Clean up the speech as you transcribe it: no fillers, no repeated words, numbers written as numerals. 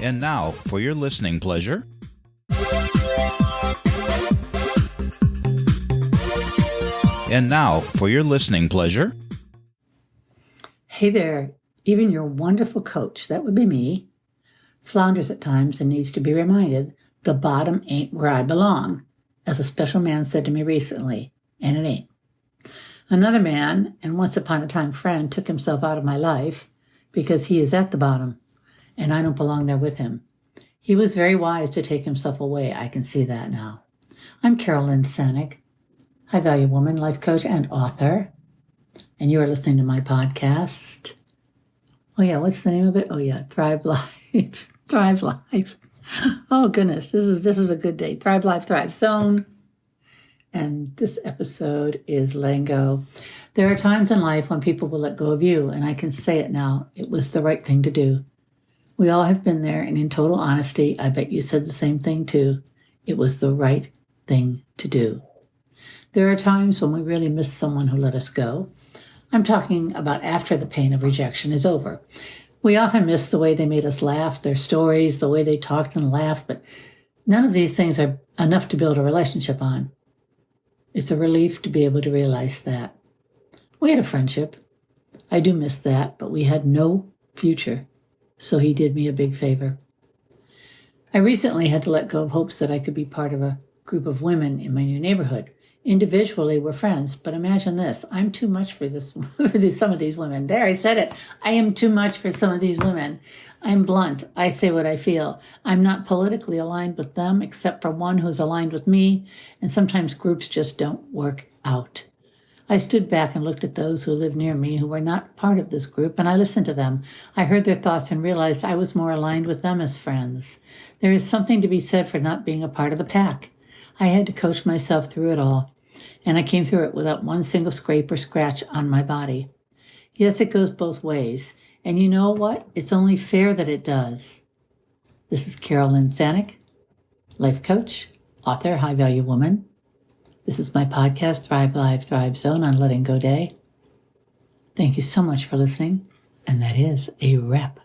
And now, for your listening pleasure, Hey there, even your wonderful coach, that would be me, flounders at times and needs to be reminded the bottom ain't where I belong, as a special man said to me recently, and it ain't. Another man, and once upon a time friend, took himself out of my life because he is at the bottom, and I don't belong there with him. He was very wise to take himself away. I can see that now. I'm Carolyn Sanek, high-value woman, life coach, and author, and you are listening to my podcast. Oh yeah, what's the name of it? Oh yeah, Thrive Life. Thrive Life. Oh goodness, this is a good day. Thrive Life, Thrive Zone. And this episode is letting go. There are times in life when people will let go of you, and I can say it now. It was the right thing to do. We all have been there, and in total honesty, I bet you said the same thing too. It was the right thing to do. There are times when we really miss someone who let us go. I'm talking about after the pain of rejection is over. We often miss the way they made us laugh, their stories, the way they talked and laughed, but none of these things are enough to build a relationship on. It's a relief to be able to realize that. We had a friendship. I do miss that, but we had no future, so he did me a big favor. I recently had to let go of hopes that I could be part of a group of women in my new neighborhood. Individually, we're friends, but imagine this. I'm too much for some of these women. There, I said it. I am too much for some of these women. I'm blunt. I say what I feel. I'm not politically aligned with them, except for one who's aligned with me, and sometimes groups just don't work out. I stood back and looked at those who lived near me who were not part of this group, and I listened to them. I heard their thoughts and realized I was more aligned with them as friends. There is something to be said for not being a part of the pack. I had to coach myself through it all, and I came through it without one single scrape or scratch on my body. Yes, it goes both ways, and you know what? It's only fair that it does. This is Carolyn Sanek, life coach, author, high-value woman. This is my podcast, Thrive Live, Thrive Zone on Letting Go Day. Thank you so much for listening, and that is a wrap.